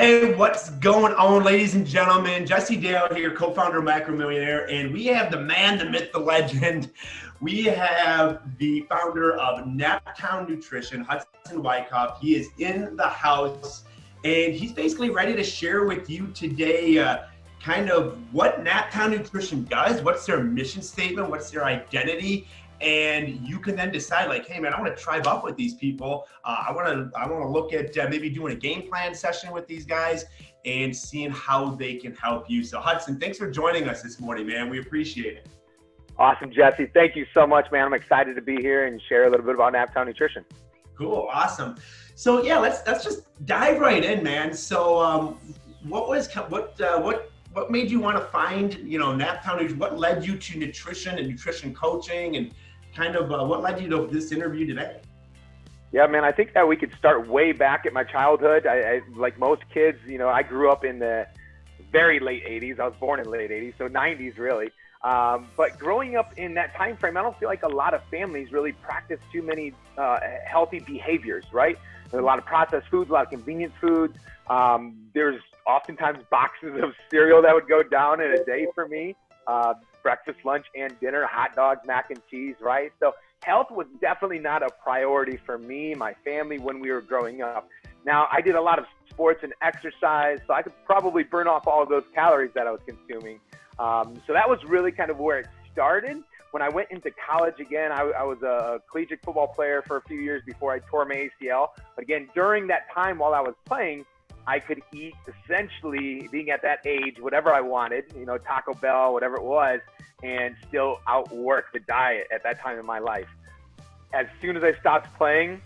Hey, what's going on, ladies and gentlemen? Jesse Dale here, co-founder of Micro Millionaire, and we have the man, the myth, the legend. We have the founder of NapTown Nutrition, Hudson Wikoff. He is in the house, and he's basically ready to share with you today kind of what NapTown Nutrition does, what's their mission statement, what's their identity, and you can then decide like, hey man, I want to tribe up with these people. I want to look at maybe doing a game plan session with these guys and seeing how they can help you. So Hudson, thanks for joining us this morning, man. We appreciate it. Awesome, Jesse. Thank you so much, man. I'm excited to be here and share a little bit about NapTown Nutrition. Cool, awesome. So yeah, let's just dive right in, man. So what made you want to find, NapTown Nutrition? What led you to nutrition and nutrition coaching, and kind of what led you to this interview today? Yeah, man, I think that we could start way back at my childhood. I like most kids, I grew up in the very late 80s. I was born in the late 80s, so 90s really. But growing up in that time frame, I don't feel like a lot of families really practice too many healthy behaviors, right? There's a lot of processed foods, a lot of convenience foods. There's oftentimes boxes of cereal that would go down in a day for me. Breakfast, lunch, and dinner, hot dogs, mac and cheese, right? So health was definitely not a priority for me, my family, when we were growing up. Now, I did a lot of sports and exercise, so I could probably burn off all of those calories that I was consuming. So that was really kind of where it started. When I went into college again, I was a collegiate football player for a few years before I tore my ACL. But again, during that time while I was playing, I could eat essentially, being at that age, whatever I wanted, Taco Bell, whatever it was, and still outwork the diet at that time in my life. As soon as I stopped playing,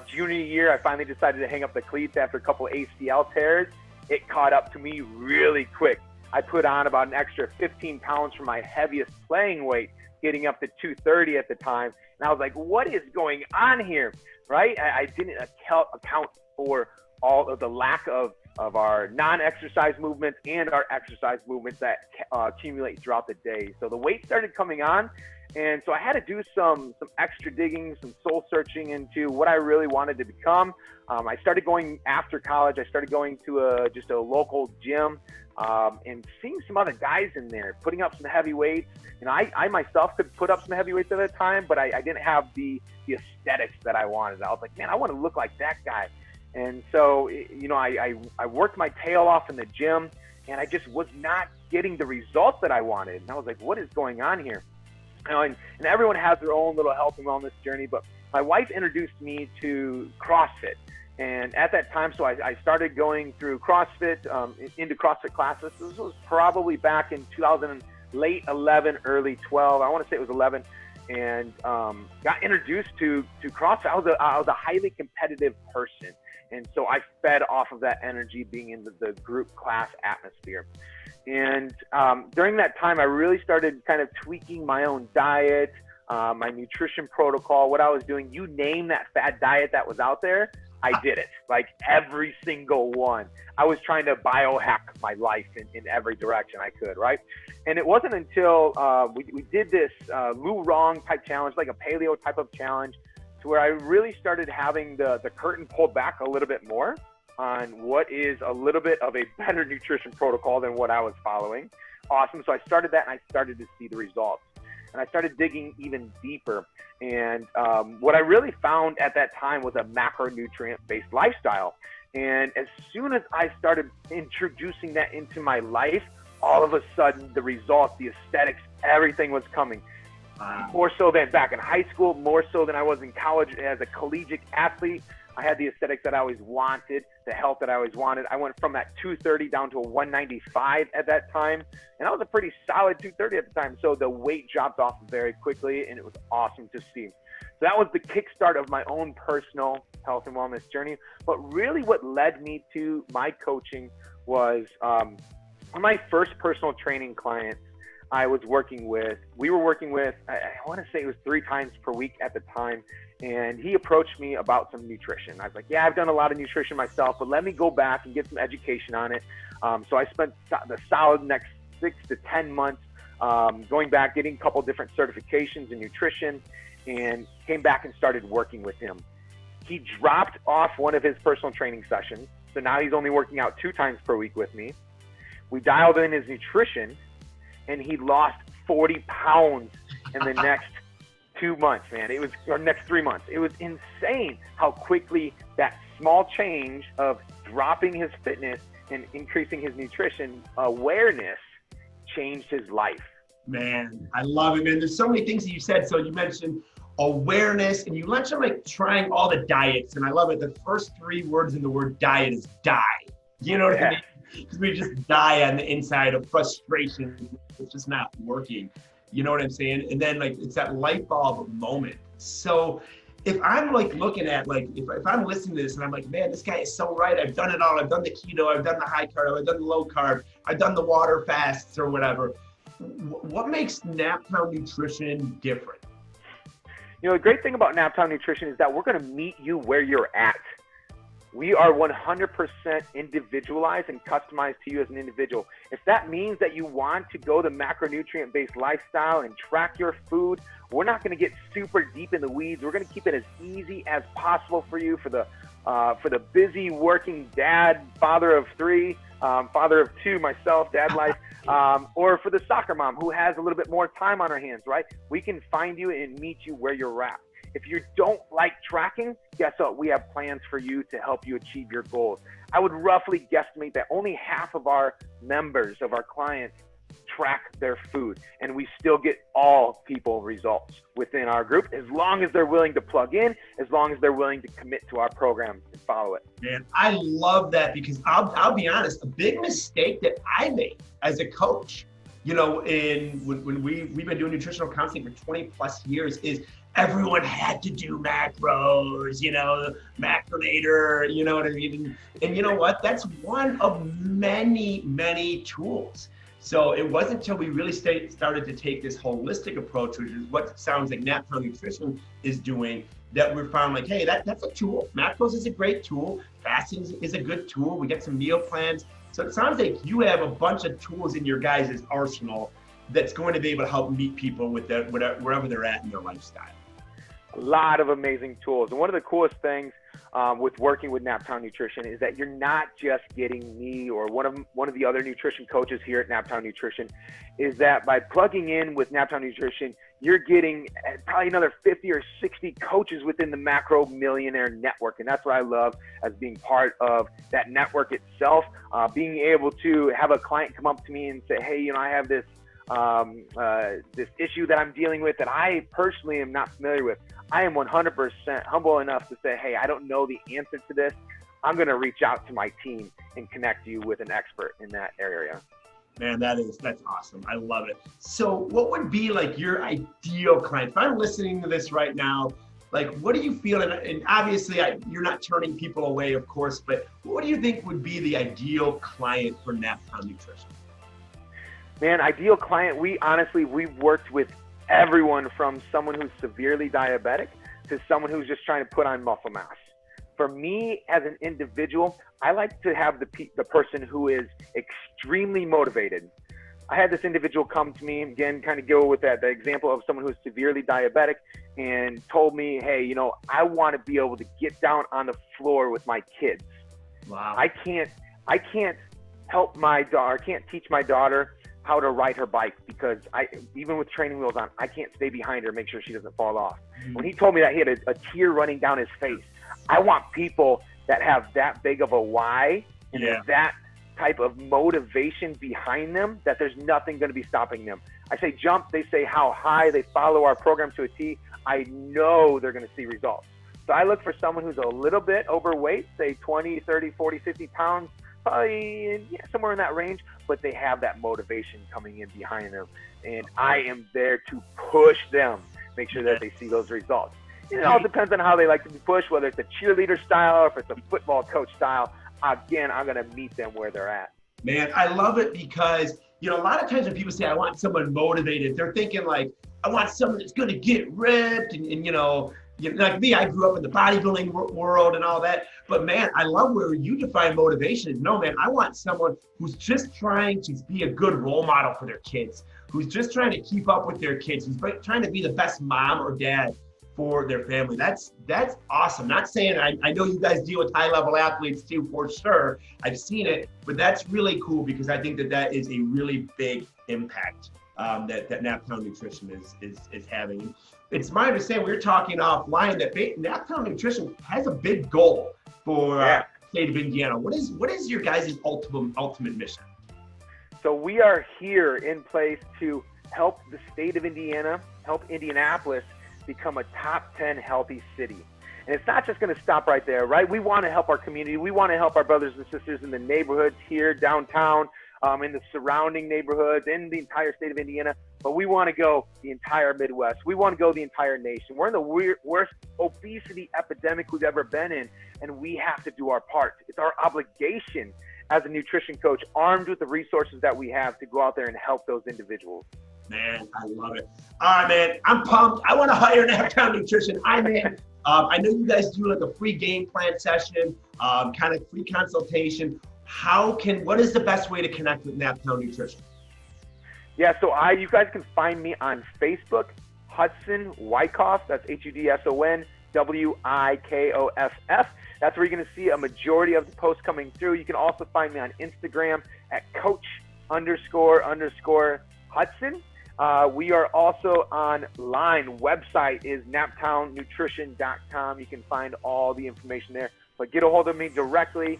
junior year, I finally decided to hang up the cleats after a couple ACL tears. It caught up to me really quick. I put on about an extra 15 pounds from my heaviest playing weight, getting up to 230 at the time. And I was like, what is going on here, right? I didn't account for all of the lack of our non-exercise movements and our exercise movements that accumulate throughout the day. So the weight started coming on, and so I had to do some extra digging, some soul searching into what I really wanted to become. I started going after college. I started going to just a local gym and seeing some other guys in there putting up some heavy weights. I myself could put up some heavy weights at that time, but I didn't have the aesthetics that I wanted. I was like, man, I want to look like that guy. And so, I worked my tail off in the gym, and I just was not getting the results that I wanted. And I was like, what is going on here? And everyone has their own little health and wellness journey, but my wife introduced me to CrossFit. And at that time, so I started going through CrossFit, into CrossFit classes. This was probably back in 2000, late 11, early 12. I want to say it was 11. And got introduced to CrossFit. I was a highly competitive person. And so I fed off of that energy being in the group class atmosphere. And during that time, I really started kind of tweaking my own diet, my nutrition protocol, what I was doing. You name that fad diet that was out there, I did it, like every single one. I was trying to biohack my life in every direction I could, right? And it wasn't until we did this Lou Wrong type challenge, like a paleo type of challenge, to where I really started having the curtain pulled back a little bit more on what is a little bit of a better nutrition protocol than what I was following. Awesome. So I started that, and I started to see the results. And I started digging even deeper. And what I really found at that time was a macronutrient-based lifestyle. And as soon as I started introducing that into my life, all of a sudden the results, the aesthetics, everything was coming. More so than back in high school, more so than I was in college as a collegiate athlete. I had the aesthetics that I always wanted, the health that I always wanted. I went from that 230 down to a 195 at that time. And I was a pretty solid 230 at the time. So the weight dropped off very quickly, and it was awesome to see. So that was the kickstart of my own personal health and wellness journey. But really what led me to my coaching was my first personal training client we were working with, I want to say it was 3 times per week at the time. And he approached me about some nutrition. I was like, yeah, I've done a lot of nutrition myself, but let me go back and get some education on it. So I spent the solid next 6 to 10 months going back, getting a couple different certifications in nutrition, and came back and started working with him. He dropped off one of his personal training sessions So now he's only working out 2 times per week with me. We dialed in his nutrition, and he lost 40 pounds in the next 2 months, man. Or next 3 months. It was insane how quickly that small change of dropping his fitness and increasing his nutrition awareness changed his life. Man, I love it, man. There's so many things that you said. So you mentioned awareness, and you mentioned like trying all the diets, and I love it. The first 3 words in the word diet is die. You know what I mean? Because we just die on the inside of frustration. It's just not working. You know what I'm saying? And then like it's that light bulb moment. So if I'm like looking at like if I'm listening to this and I'm like, man, this guy is so right. I've done it all. I've done the keto. I've done the high carb. I've done the low carb. I've done the water fasts or whatever. What makes NapTown Nutrition different? You know, the great thing about NapTown Nutrition is that we're going to meet you where you're at. We are 100% individualized and customized to you as an individual. If that means that you want to go the macronutrient-based lifestyle and track your food, we're not going to get super deep in the weeds. We're going to keep it as easy as possible for you, for the busy working dad, father of 3, father of 2, myself, dad life, or for the soccer mom who has a little bit more time on her hands, right? We can find you and meet you where you're at. If you don't like tracking, guess what? We have plans for you to help you achieve your goals. I would roughly guesstimate that only half of our members, of our clients, track their food, and we still get all people results within our group as long as they're willing to plug in, as long as they're willing to commit to our program and follow it. Man, I love that because I'll be honest, a big mistake that I made as a coach, you know, when we've been doing nutritional counseling for 20 plus years is everyone had to do macros, you know, macronator, you know what I mean? And you know what? That's one of many, many tools. So it wasn't until we really started to take this holistic approach, which is what sounds like NapTown Nutrition is doing, that we found like, hey, that's a tool. Macros is a great tool. Fasting is a good tool. We get some meal plans. So it sounds like you have a bunch of tools in your guys' arsenal that's going to be able to help meet people with that, wherever they're at in their lifestyle. A lot of amazing tools. And one of the coolest things with working with NapTown Nutrition is that you're not just getting me or one of the other nutrition coaches here at NapTown Nutrition, is that by plugging in with NapTown Nutrition, you're getting probably another 50 or 60 coaches within the Macro Millionaire Network. And that's what I love as being part of that network itself, being able to have a client come up to me and say, hey, you know, I have this issue that I'm dealing with that I personally am not familiar with. I am 100% humble enough to say, hey, I don't know the answer to this. I'm going to reach out to my team and connect you with an expert in that area. Man, that's awesome. I love it. So what would be like your ideal client? If I'm listening to this right now, like, what do you feel? And obviously you're not turning people away, of course, but what do you think would be the ideal client for NapTown Nutrition? Man, ideal client, we've worked with everyone from someone who's severely diabetic to someone who's just trying to put on muscle mass. For me, as an individual, I like to have the person who is extremely motivated. I had this individual come to me, again, kind of go with the example of someone who's severely diabetic and told me, hey, you know, I want to be able to get down on the floor with my kids. Wow. I can't help my daughter, I can't teach my daughter how to ride her bike because even with training wheels on, I can't stay behind her, make sure she doesn't fall off. When he told me that, he had a tear running down his face. I want people that have that big of a why and that type of motivation behind them that there's nothing going to be stopping them. I say jump, they say how high, they follow our program to a T. I know they're going to see results. So I look for someone who's a little bit overweight, say 20, 30, 40, 50 pounds, probably somewhere in that range, but they have that motivation coming in behind them. And I am there to push them, make sure that they see those results. And it all depends on how they like to be pushed, whether it's a cheerleader style or if it's a football coach style. Again, I'm going to meet them where they're at. Man, I love it because, you know, a lot of times when people say, I want someone motivated, they're thinking like, I want someone that's going to get ripped and you know, like me, I grew up in the bodybuilding world and all that. But man, I love where you define motivation. No, man, I want someone who's just trying to be a good role model for their kids, who's just trying to keep up with their kids, who's trying to be the best mom or dad for their family. That's awesome. Not saying I know you guys deal with high level athletes too, for sure. I've seen it, but that's really cool because I think that is a really big impact that NapTown Nutrition is having. It's my understanding, we were talking offline, that NapTown Nutrition has a big goal for the state of Indiana. What is your guys' ultimate mission? So we are here in place to help the state of Indiana, help Indianapolis become a top 10 healthy city. And it's not just going to stop right there, right? We want to help our community. We want to help our brothers and sisters in the neighborhoods here, downtown, in the surrounding neighborhoods, in the entire state of Indiana. But we want to go the entire Midwest. We want to go the entire nation. We're in the worst obesity epidemic we've ever been in, and we have to do our part. It's our obligation as a nutrition coach, armed with the resources that we have, to go out there and help those individuals. Man, I love it. All right, man, I'm pumped. I want to hire NapTown Nutrition. I'm in. I know you guys do like a free game plan session, kind of free consultation. What is the best way to connect with NapTown Nutrition? Yeah, so you guys can find me on Facebook, Hudson Wikoff. That's HUDSON WIKOFF. That's where you're going to see a majority of the posts coming through. You can also find me on Instagram at coach__Hudson. We are also online. Website is naptownnutrition.com. You can find all the information there. But get a hold of me directly,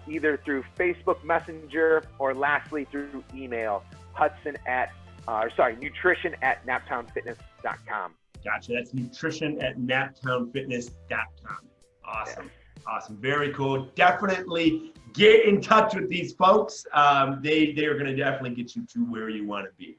either through Facebook Messenger or lastly through email, nutrition@naptownfitness.com. Gotcha. That's nutrition@naptownfitness.com. Awesome. Yeah. Awesome. Very cool. Definitely get in touch with these folks. They are going to definitely get you to where you want to be.